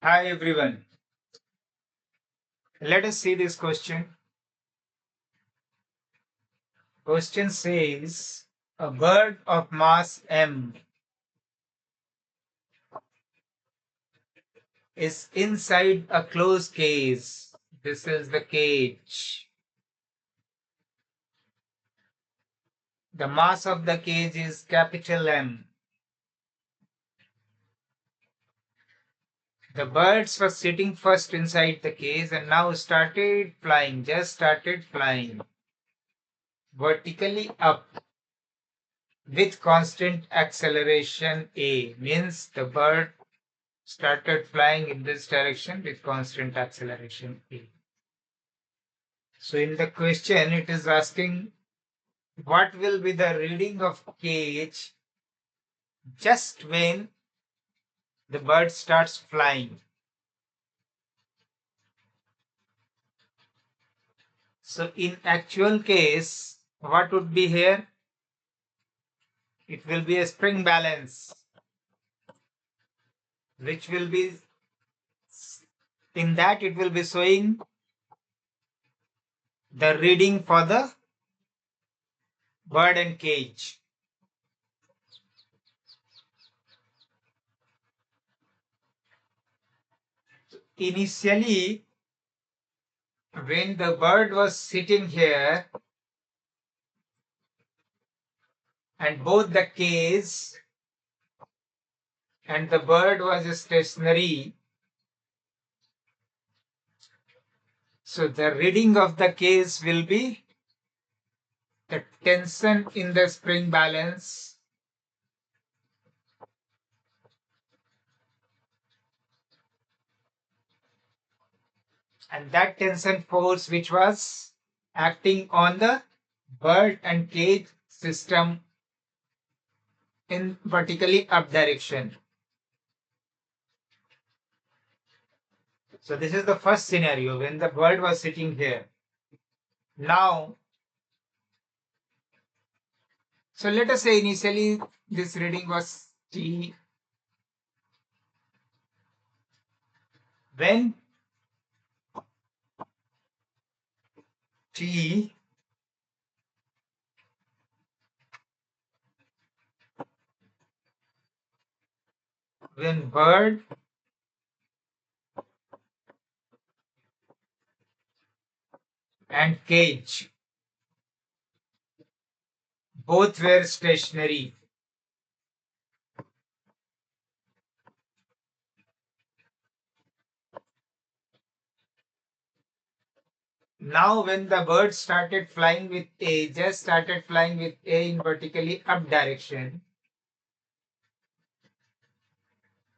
Hi everyone. Let us see this question. Question says a bird of mass m is inside a closed cage. This is the cage. The mass of the cage is capital M. The birds were sitting first inside the cage and now started flying, just started flying vertically up with constant acceleration A. Means the bird started flying in this direction with constant acceleration A. So in the question, it is asking what will be the reading of cage just when the bird starts flying. So in actual case, what would be here? It will be a spring balance, which will be in that it will be showing the reading for the bird and cage. Initially, when the bird was sitting here and both the cage and the bird was stationary, so the reading of the cage will be the tension in the spring balance and that tension force which was acting on the bird and cage system in vertically up direction. So this is the first scenario when the bird was sitting here. Now, so let us say initially this reading was T. When T when bird and cage both were stationary. Now, when the bird started flying with A, just started flying with A in vertically up direction.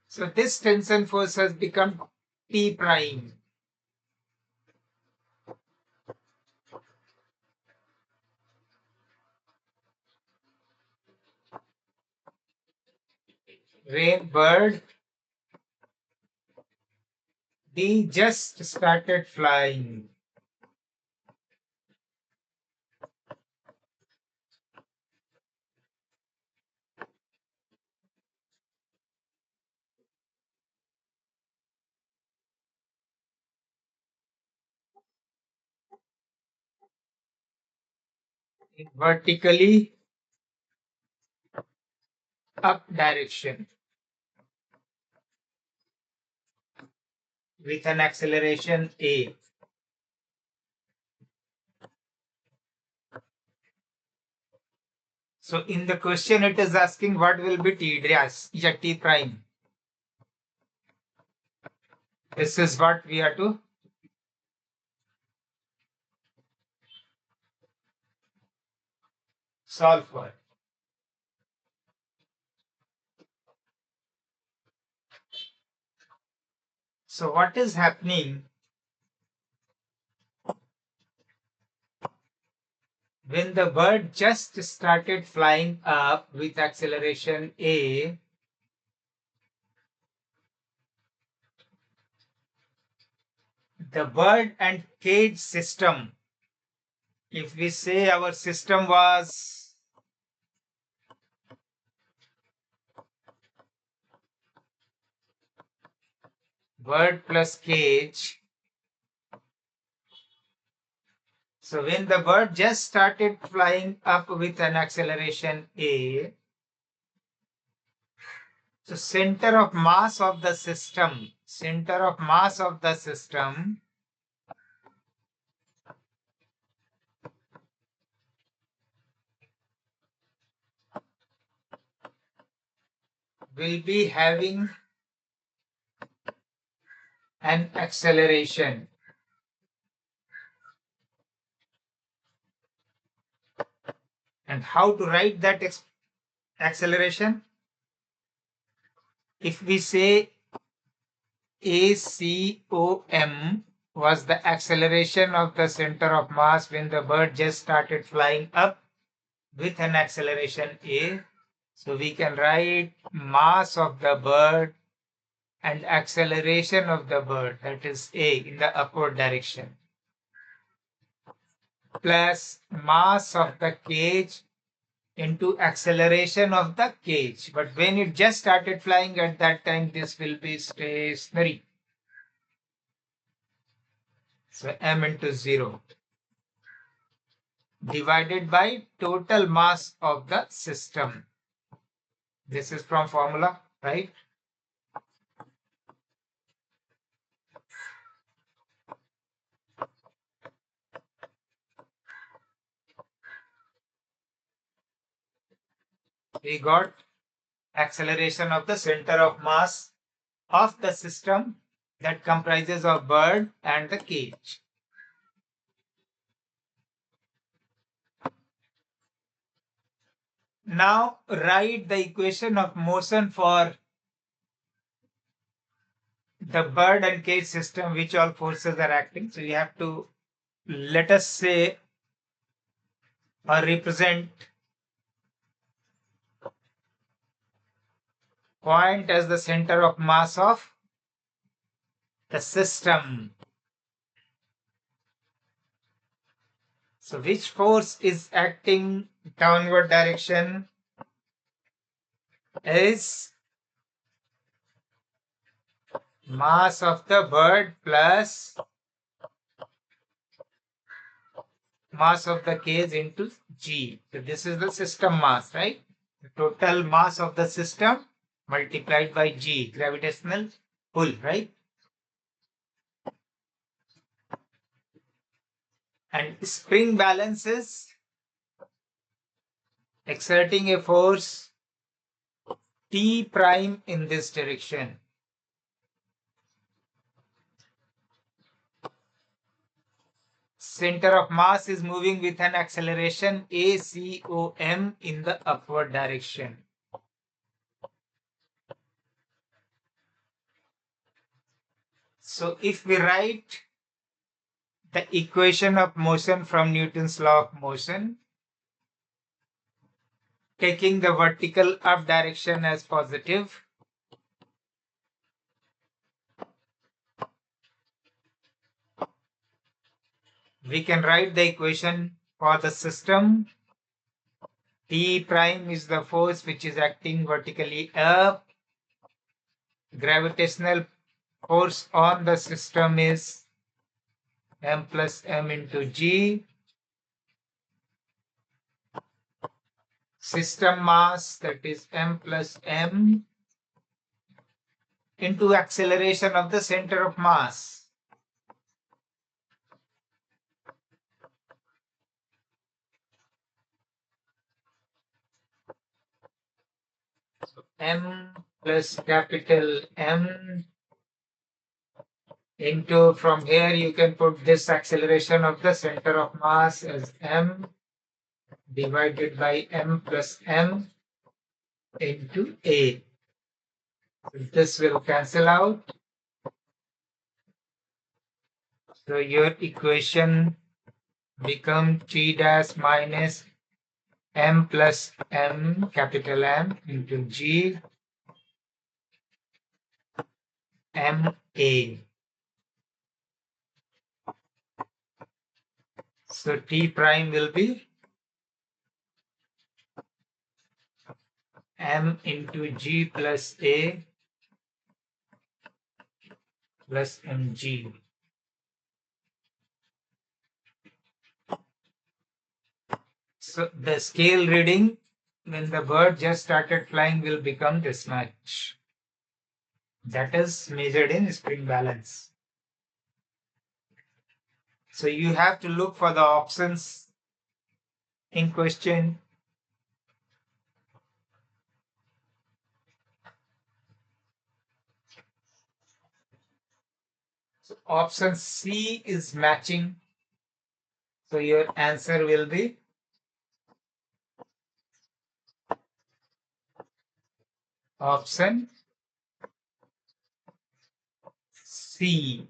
So this tension force has become T prime. When bird D just started flying. In vertically up direction with an acceleration A. So in the question it is asking what will be T dash, yeah, T prime. This is what we have to solve for. So what is happening when the bird just started flying up with acceleration A? The bird and cage system, if we say our system was bird plus cage. So when the bird just started flying up with an acceleration a, so center of mass of the system will be having an acceleration. And how to write that acceleration? If we say ACOM was the acceleration of the center of mass when the bird just started flying up with an acceleration A, so we can write mass of the bird and acceleration of the bird, that is A, in the upward direction, plus mass of the cage into acceleration of the cage. But when it just started flying at that time, this will be stationary. So m into 0 divided by total mass of the system. This is from formula, right? We got acceleration of the center of mass of the system that comprises of bird and the cage. Now write the equation of motion for the bird and cage system, which all forces are acting. So you have to, let us say, or represent point as the center of mass of the system. So which force is acting downward direction is mass of the bird plus mass of the cage into G. So this is the system mass, right? The total mass of the system multiplied by G, gravitational pull, right? And spring balances exerting a force T prime in this direction. Center of mass is moving with an acceleration ACOM in the upward direction. So if we write the equation of motion from Newton's law of motion, taking the vertical up direction as positive, we can write the equation for the system. T prime is the force which is acting vertically up. Gravitational force on the system is m plus m into G. System mass, that is m plus m, into acceleration of the center of mass. So m plus capital M into, from here you can put this acceleration of the center of mass as m divided by m plus m into A. So this will cancel out. So your equation become T dash minus m plus m, capital M, into G m A. So T prime will be m into G plus A plus mg. So the scale reading when the bird just started flying will become this much. That is measured in spring balance. So you have to look for the options in question. So option C is matching. So your answer will be option C.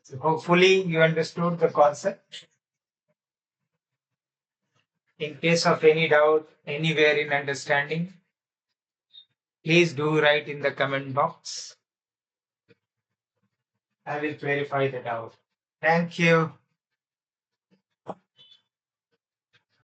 So hopefully you understood the concept. In case of any doubt anywhere in understanding, please do write in the comment box. I will clarify the doubt. Thank you.